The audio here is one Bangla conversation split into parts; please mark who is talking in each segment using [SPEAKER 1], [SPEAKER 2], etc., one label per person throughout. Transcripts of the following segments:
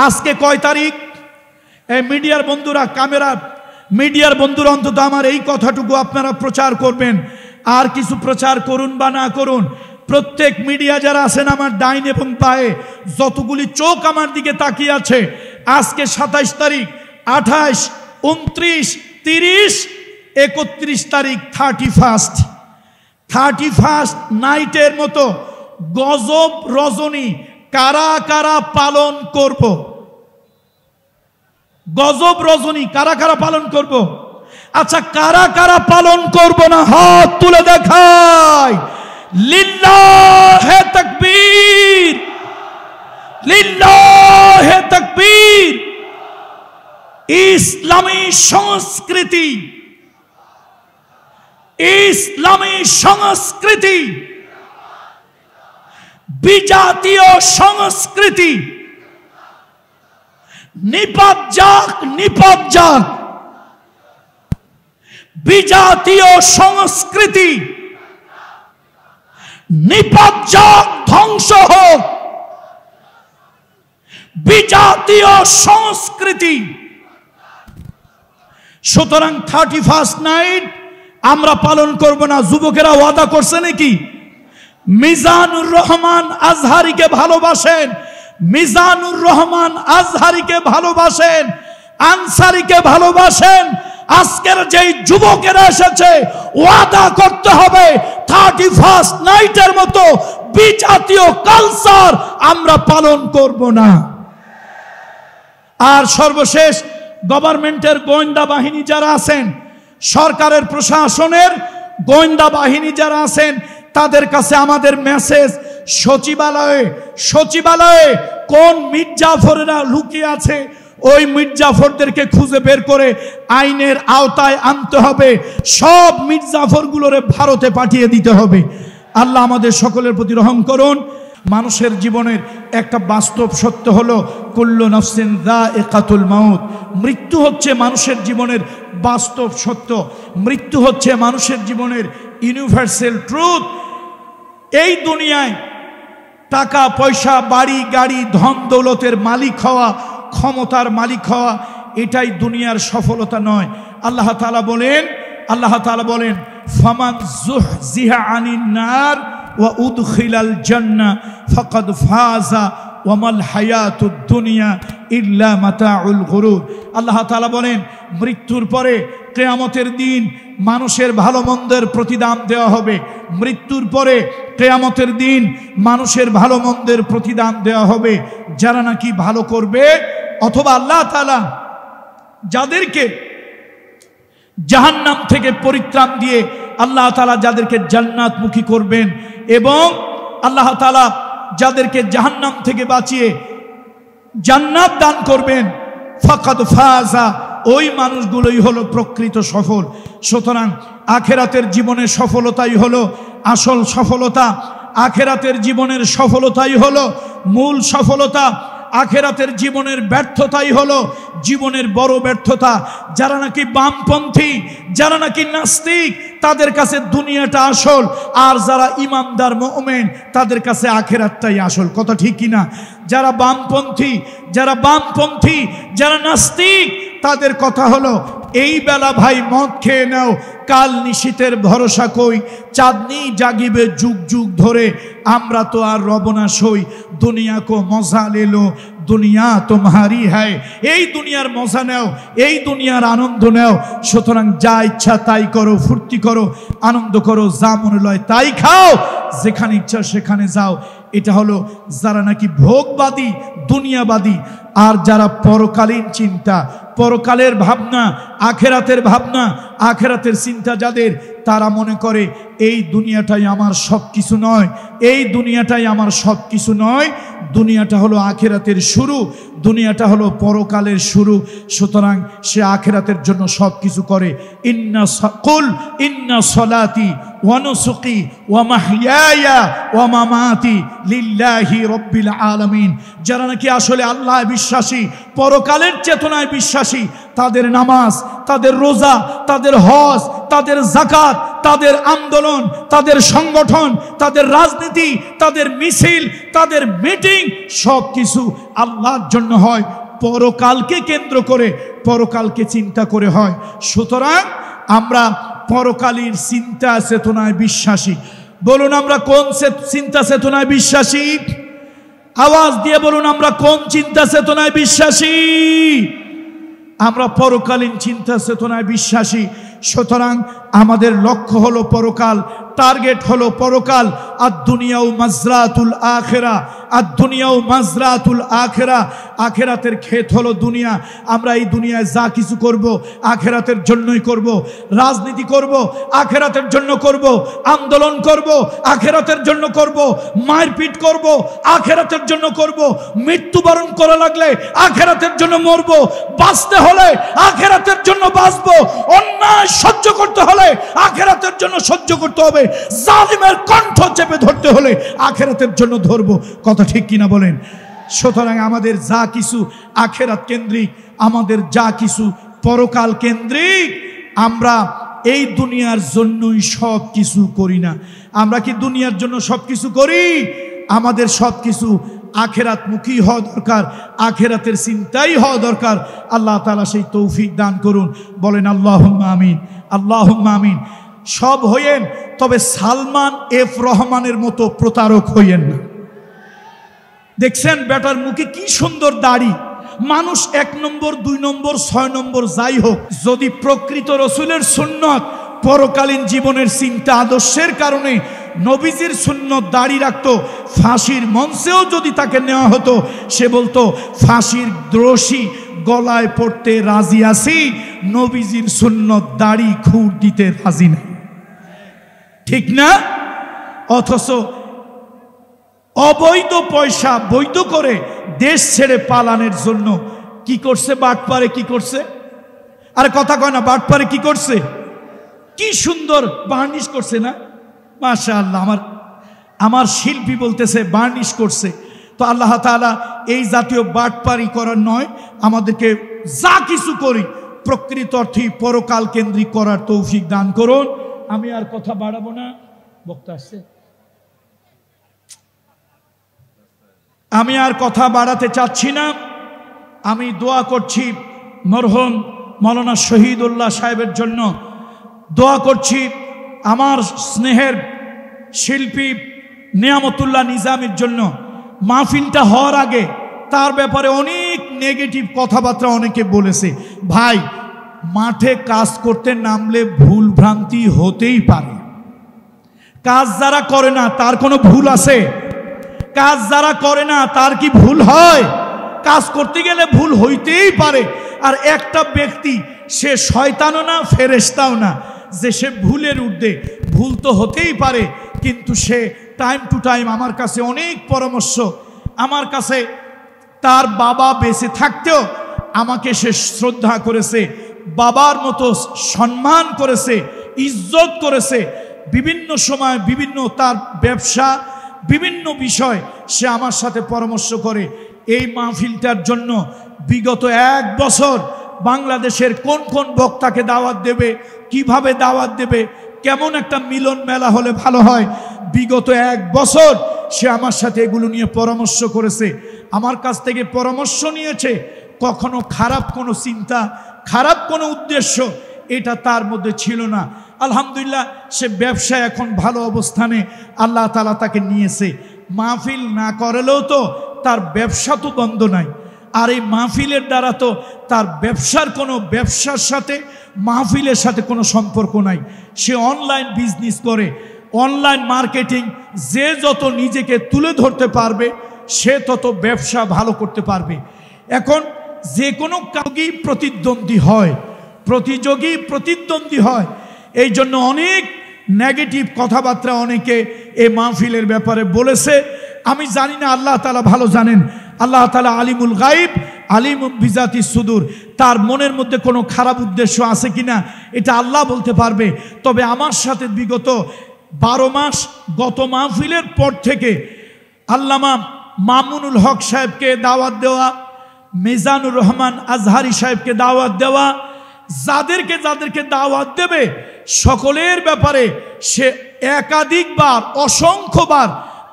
[SPEAKER 1] আজকে কয় তারিখ? এই মিডিয়ার বন্ধুরা, ক্যামেরা মিডিয়ার বন্ধুরা অন্তত আমার এই কথাটুকু আপনারা প্রচার করবেন। আর কিছু প্রচার করুন বা না করুন, প্রত্যেক মিডিয়া যারা আছেন আমার ডাইন এবং বায়ে যতগুলি চোখ আমার দিকে তাকিয়ে আছে, আজকে 27 তারিখ, 28, 29, 30, 31 তারিখ 31st নাইটের মতো গজব রজনী কারা কারা পালন করব? গজব রজনী কারা কারা পালন করব? আচ্ছা, কারা কারা পালন করব না হাত তুলে দেখায়। লিল্লাহে তাকবীর, লিল্লাহে তাকবীর। ইসলামী সংস্কৃতি, ইসলামী সংস্কৃতি, বিজাতীয় সংস্কৃতি নিপাত যাক, নিপাত যাক। বিজাতীয় সংস্কৃতি নিপাত যাক, ধ্বংস হোক। বিজাতীয় সংস্কৃতি। সুতরাং 31st নাইট আমরা পালন করব না। যুবকেরা ওয়াদা করছে নাকি? মিজানুর রহমান আজহারিকে ভালোবাসেন, মিজানুর রহমান আজহারিকে ভালোবাসেন, আনসারীকে ভালোবাসেন। আজকের যেই যুবকেরা এসেছে ওয়াদা করতে হবে 31st নাইটের মতো বিজাতীয় কালচার আমরা পালন করব না। আর সর্বশেষ গভর্নমেন্টের গোয়েন্দা বাহিনী যারা আছেন, সরকারের প্রশাসনের গোয়েন্দা বাহিনী যারা আছেন, তাদের কাছে আমাদের মেসেজ, সচিবালয়ে কোন মির্জাফরেরা লুকিয়ে আছে ওই মির্জাফরদেরকে খুঁজে বের করে আইনের আওতায় আনতে হবে। সব মির্জাফরগুলোরে ভারতে পাঠিয়ে দিতে হবে। আল্লাহ আমাদের সকলের প্রতি রহম করুন। মানুষের জীবনের একটা বাস্তব সত্য হলো কুল্লু নাফসিন যায়িকাতুল মাউত। মৃত্যু হচ্ছে মানুষের জীবনের বাস্তব সত্য। মৃত্যু হচ্ছে মানুষের জীবনের ইউনিভার্সাল ট্রুথ। এই দুনিয়ায় টাকা পয়সা, বাড়ি গাড়ি, ধন দৌলতের মালিক হওয়া, ক্ষমতার মালিক হওয়া, এটাই দুনিয়ার সফলতা নয়। আল্লাহ তাআলা বলেন ফামান যুহজিহা আনিন নার ওয়া উদখিলাল জান্নাহ ফাকাদ ফাযা ওয়া মাল হায়াতুদ দুনিয়া ইল্লা মাতাউল গুরুর। আল্লাহ তাআলা বলেন মৃত্যুর পরে কিয়ামতের দিন মানুষের ভালো মন্দের প্রতিদান দেওয়া হবে। মৃত্যুর পরে কিয়ামতের দিন মানুষের ভালো মন্দের প্রতিদান দেওয়া হবে। যারা নাকি ভালো করবে, অথবা আল্লাহ তাআলা যাদেরকে জাহান্নাম থেকে পরিত্রাণ দিয়ে আল্লাহ তাআলা যাদেরকে জান্নাতমুখী করবেন, এবং আল্লাহ তাআলা যাদেরকে জাহান্নাম থেকে বাঁচিয়ে জান্নাত দান করবেন, ফাকাদ ফাযা, ওই মানুষগুলোই হলো প্রকৃত সফল। সুতরাং আখিরাতের জীবনের সফলতাই হলো আসল সফলতা। আখিরাতের জীবনের সফলতাই হলো মূল সফলতা। আখিরাতের জীবনের ব্যর্থতাই হলো জীবনের বড় ব্যর্থতা। যারা নাকি বামপন্থী, যারা নাকি নাস্তিক, তাদের কাছে দুনিয়াটা আসল, আর যারা ইমানদার মুমিন তাদের কাছে আখিরাতটাই আসল। কথা ঠিক কিনা? যারা বামপন্থী, যারা নাস্তিক, তাদের কথা হলো এই বেলা ভাই মদ খেয়ে নাও, কাল নিশীতের ভরসা কই, চাঁদনি জাগিবে যুগ যুগ ধরে, আমরা তো আর রব না সই, দুনিয়া কো মজা লে লো, দুনিয়া তোমারি হ্যায়। এই দুনিয়ার মজা নাও, এই দুনিয়ার আনন্দ নাও। সুতরাং যা ইচ্ছা তাই করো, ফুর্তি করো, আনন্দ করো, যা মনে লয় তাই খাও, যেখানে ইচ্ছা সেখানে যাও। এটা হলো যারা নাকি ভোগবাদী, দুনিয়াবাদী। আর যারা পরকালীন চিন্তা, পরকালের ভাবনা, আখেরাতের ভাবনা, আখেরাতের চিন্তা যাদের, তারা মনে করে এই দুনিয়াটাই আমার সব কিছু নয়, এই দুনিয়াটাই আমার সব কিছু নয়। দুনিয়াটা হলো আখেরাতের শুরু, দুনিয়াটা হলো পরকালের শুরু। সুতরাং সে আখেরাতের জন্য সব কিছু করে। ইন্না সলাতি ওয়া নুসুকি ওয়া মাহইয়ায়া ওয়া মামাতি লিল্লাহি রাব্বিল আলামিন। যারা নাকি আসলে আল্লাহ বিশ্বাসী, পরকালের চেতনায় বিশ্বাসী, তাদের নামাজ, তাদের রোজা, তাদের হজ, তাদের যাকাত, তাদের আন্দোলন, তাদের সংগঠন, তাদের রাজনীতি, তাদের মিছিল, তাদের মিটিং সব কিছু আল্লাহর জন্য হয়, পরকালকে কেন্দ্র করে, পরকালকে চিন্তা করে হয়। সুতরাং আমরা পরকালীর চিন্তা চেতনায় বিশ্বাসী। বলুন আমরা কোন চিন্তা চেতনায় বিশ্বাসী? আওয়াজ দিয়ে বলুন আমরা কোন চিন্তা চেতনায় বিশ্বাসী? আমরা পরকালীন চিন্তা চেতনায় বিশ্বাসী। সুতরাং আমাদের লক্ষ্য হলো পরকাল, টার্গেট হলো পরকাল। আর দুনিয়াও মাজরাতুল আখিরা, আর দুনিয়াও মাজরাতুল আখিরা। আখিরাতের ক্ষেত হলো দুনিয়া। আমরা এই দুনিয়ায় যা কিছু করব আখিরাতের জন্যই করব। রাজনীতি করব আখিরাতের জন্য করব, আন্দোলন করব আখিরাতের জন্য করব, মারপিট করব আখিরাতের জন্য করব, মৃত্যুবরণ করা লাগলে আখিরাতের জন্য মরব, বাঁচতে হলে আখিরাতের জন্য বাঁচব, অন্যায় সহ্য করতে হলে আখিরাতের জন্য সহ্য করতে হবে, জালিমের কণ্ঠ চেপে ধরতে হলে আখিরাতের জন্য ধরব। কথা ঠিক কিনা বলেন? সুতরাং আমাদের যা কিছু আখিরাত কেন্দ্রিক, আমাদের যা কিছু পরকাল কেন্দ্রিক। আমরা এই দুনিয়ার জন্যই সব কিছু করি না। আমরা কি দুনিয়ার জন্য সব কিছু করি? আমাদের সব কিছু আখিরাতমুখী হওয়া দরকার, আখিরাতের চিন্তাই হওয়া দরকার। আল্লাহ তাআলা সেই তৌফিক দান করুন। বলেন আল্লাহুম্মা আমিন, আল্লাহুম্মা আমিন। সব হইয়েন, তবে সালমান এফ রহমানের মতো প্রতারক হইয়েন না। দেখছেন বেটার মুখে কি সুন্দর দাড়ি। মানুষ 1 নম্বর 2 নম্বর 6 নম্বর যাই হোক, যদি প্রকৃত রসুলের সুন্নত, পরকালীন জীবনের চিন্তা আদর্শের কারণে নবীজির সুন্নত দাড়ি রাখতো, ফাঁসির মঞ্চেও যদি তাকে নেওয়া হতো, সে বলতো ফাঁসির রশি গলায় পড়তে রাজি আছি, নবীজির সুন্নত দাড়ি খুর দিতে রাজি নাই। ঠিক না? অথচ অবৈধ পয়সা বৈধ করে দেশ ছেড়ে পালানোর জন্য কি করছে? বাটপারে কি করছে? আরে কথা কয় না, বাটপারে কি করছে? কি সুন্দর বার্নিশ করছে না? মাশাআল্লাহ। আমার শিল্পী বলতেছে বার্নিশ করছে। তো আল্লাহ তাআলা এই জাতীয় বাটপারি করার নয়, আমাদেরকে যা কিছু করি প্রকৃত অর্থে পরকাল কেন্দ্রিক করার তৌফিক দান করুন। আমি আর কথা বাড়াবো না, বক্তা আসছে, আমি আর কথা বাড়াতে চাচ্ছি না। আমি দোয়া করছি মরহুম মাওলানা শহীদুল্লাহ সাহেবের জন্য, দোয়া করছি আমার স্নেহের শিল্পী নিয়ামতুল্লাহ নিজামীর জন্য। মাহফিলটা হওয়ার আগে তার ব্যাপারে অনেক নেগেটিভ কথাবার্তা অনেকে বলেছে। ভাই, মাঠে কাজ করতে নামলে ভুল ভ্রান্তি হতেই পারে। কাজ যারা করে না তার কোনো ভুল আছে? কাজ যারা করে না তার কি ভুল হয়? কাজ করতে গেলে ভুল হইতেই পারে। আর একটা ব্যক্তি, সে শয়তানও না ফেরেশতাও না, যে সে ভুলের ঊর্ধ্বে, ভুল তো হতেই পারে, কিন্তু সে টাইম টু টাইম আমার কাছে অনেক পরামর্শ, আমার কাছে তার বাবা বেঁচে থাকতেও আমাকে সে শ্রদ্ধা করেছে, বাবার মতো সম্মান করেছে, ইজ্জত করেছে। বিভিন্ন সময় বিভিন্ন তার ব্যবসা, বিভিন্ন বিষয় সে আমার সাথে পরামর্শ করে। এই মাহফিলটার জন্য বিগত 1 বছর বাংলাদেশের কোন কোন বক্তাকে দাওয়াত দেবে, কিভাবে দাওয়াত দেবে, কেমন একটা মিলন মেলা হলে ভালো হয়, বিগত 1 বছর সে আমার সাথে এগুলো নিয়ে পরামর্শ করেছে, আমার কাছ থেকে পরামর্শ নিয়েছে। কখনো খারাপ কোনো চিন্তা, খারাপ কোনো উদ্দেশ্য এটা তার মধ্যে ছিল না। আলহামদুলিল্লাহ, সে ব্যবসায় এখন ভালো অবস্থানে আল্লাহ তাআলা তাকে নিয়েছে। মাহফিল না করলেও তো তার ব্যবসা তো বন্ধ নাই। আর এই মাহফিলের দ্বারা তো তার ব্যবসার সাথে মাহফিলের সাথে কোনো সম্পর্ক নাই। সে অনলাইন বিজনেস করে, অনলাইন মার্কেটিং। যে যত নিজেকে তুলে ধরতে পারবে সে তত ব্যবসা ভালো করতে পারবে। এখন যে কোনো প্রতিদ্বন্দ্বী হয়। এই জন্য অনেক নেগেটিভ কথাবার্তা অনেকে এই মাহফিলের ব্যাপারে বলেছে। আমি জানি না, আল্লাহ তাআলা ভালো জানেন। আল্লাহ তাআলা আলিমুল গায়ব, আলিমুম বিজাতি সুদূর। তার মনের মধ্যে কোনো খারাপ উদ্দেশ্য আছে কিনা এটা আল্লাহ বলতে পারবে। তবে আমার সাথে বিগত 12 মাস, গত মাহফিলের পর থেকে আল্লামা মামুনুল হক সাহেবকে দাওয়াত দেওয়া, মিজানুর রহমান আজহারি সাহেবকে দাওয়াত দেওয়া, যাদেরকে যাদেরকে দাওয়াত দেবে সকলের ব্যাপারে সে একাধিকবার অসংখ্যবার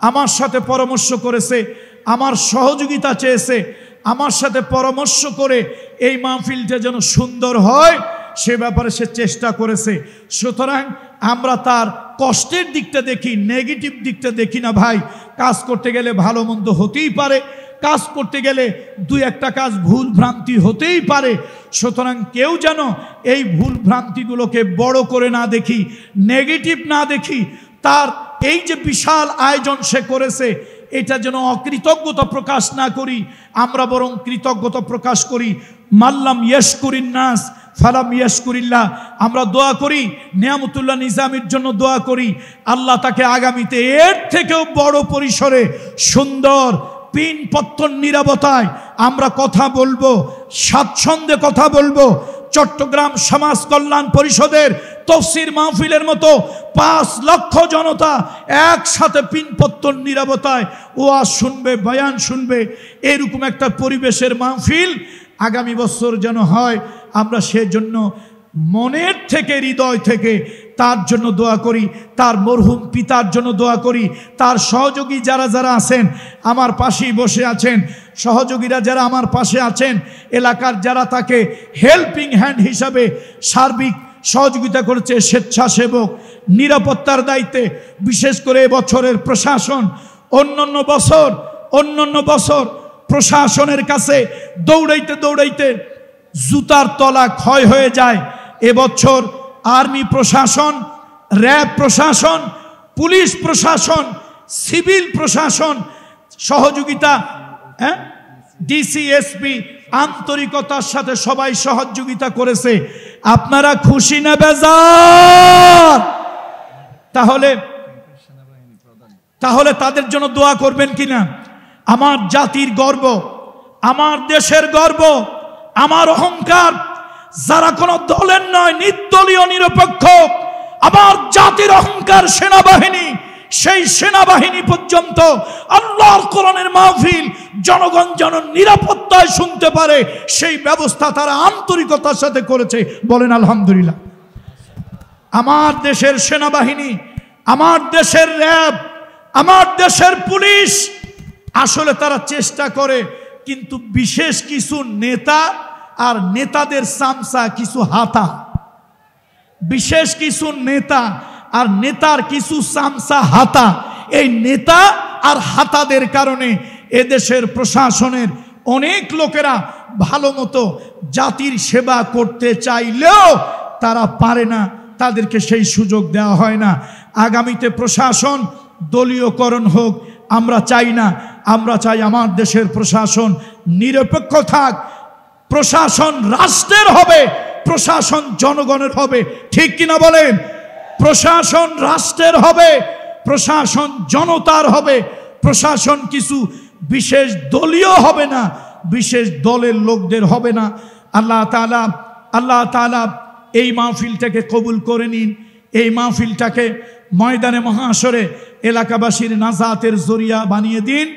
[SPEAKER 1] আমার সাথে পরামর্শ করেছে, আমার সহযোগিতা চেয়েছে, আমার সাথে পরামর্শ করে এই মাহফিলটা যেন সুন্দর হয় সে ব্যাপারে সে চেষ্টা করেছে। সুতরাং আমরা তার কষ্টের দিকটা দেখি, নেগেটিভ দিকটা দেখি না ভাই। কাজ করতে গেলে ভালো মন্দ হতেই পারে, কাজ করতে গেলে দুই একটা কাজ ভুল ভ্রান্তি হতেই পারে। সুতরাং কেউ যেন এই ভুল ভ্রান্তিগুলোকে বড় করে না দেখি, নেগেটিভ না দেখি। তার এই যে বিশাল আয়োজন সে করেছে এটা যেন অকৃতজ্ঞতা প্রকাশ না করি, আমরা বরং কৃতজ্ঞতা প্রকাশ করি। মাল্লাম ইয়াশকুরিন নাস ফালাম ইয়াশকুরিল্লাহ। আমরা দোয়া করি, নিয়ামতুল্লাহ নিজামীর জন্য দোয়া করি, আল্লাহ তাকে আগামীতে এর থেকেও বড় পরিসরে সুন্দর পিন পত্তন নিরাপত্তায় আমরা কথা বলবো, স্বাচ্ছন্দ্যে কথা বলবো। চট্টগ্রাম সমাজ কল্যাণ পরিষদের তফসির মাহফিলের মতো 5 লক্ষ জনতা একসাথে পিনপত্তন নিরাপত্তায় ওয়াজ শুনবে, বয়ান শুনবে, এরকম একটা পরিবেশের মাহফিল আগামী বছর যেন হয়। আমরা সেজন্য মনের থেকে, হৃদয় থেকে তার জন্য দোয়া করি, তার মরহুম পিতার জন্য দোয়া করি, তার সহযোগী যারা যারা আছেন আমার পাশেই বসে আছেন, সহযোগীরা যারা আমার পাশে আছেন, এলাকার যারা তাকে হেল্পিং হ্যান্ড হিসাবে সার্বিক সহযোগিতা করেছে, স্বেচ্ছাসেবক, নিরাপত্তার দায়িত্বে, বিশেষ করে এবছরের প্রশাসন। অন্যান্য বছর প্রশাসনের কাছে দৌড়াইতে দৌড়াইতে জুতার তলা ক্ষয় হয়ে যায়। এবছর আর্মি প্রশাসন, র্যাব প্রশাসন, পুলিশ প্রশাসন, সিভিল প্রশাসন সহযোগিতা, ডিসিএসপি আন্তরিকতার সাথে সবাই সহযোগিতা করেছে। আপনারা খুশি না বেজার? তাহলে তাদের জন্য দোয়া করবেন কিনা? আমার জাতির গর্ব, আমার দেশের গর্ব, আমার অহংকার, যারা কোনো দলের নয়, নির্দলীয় নিরপেক্ষ, আমার জাতির অহংকার সেনাবাহিনী, সেই সেনাবাহিনী পর্যন্ত আল্লাহর কোরআনের মাহফিল জনগণ যেন নিরাপত্তায় শুনতে পারে সেই ব্যবস্থা তারা আন্তরিকতার সাথে করেছে। বলেন আলহামদুলিল্লাহ। আমার দেশের সেনাবাহিনী, আমার দেশের র্যাব, আমার দেশের পুলিশ আসলে তারা চেষ্টা করে, কিন্তু বিশেষ কিছু নেতা আর নেতাদের সামসা কিছু হাতা, বিশেষ কিছু নেতা আর নেতার কিছু সামসা হাতা, এই নেতা আর হাতাদের কারণে এদেশের প্রশাসনের অনেক লোকেরা ভালো মতো জাতির সেবা করতে চাইলেও তারা পারে না, তাদেরকে সেই সুযোগ দেওয়া হয় না। আগামীতে প্রশাসন দলীয়করণ হোক আমরা চাই না, আমরা চাই আমার দেশের প্রশাসন নিরপেক্ষ থাক। প্রশাসন রাষ্ট্রের হবে, প্রশাসন জনগণের হবে, ঠিক কিনা বলেন? প্রশাসন রাষ্ট্রের হবে, প্রশাসন জনতার হবে, প্রশাসন কিছু বিশেষ দলীয় হবে না, বিশেষ দলের লোকদের হবে না। আল্লাহ তাআলা এই মাহফিলটাকে কবুল করে নিন, এই মাহফিলটাকে ময়দানে মহাশরে এলাকাবাসীর নাজাতের জরিয়া বানিয়ে দিন।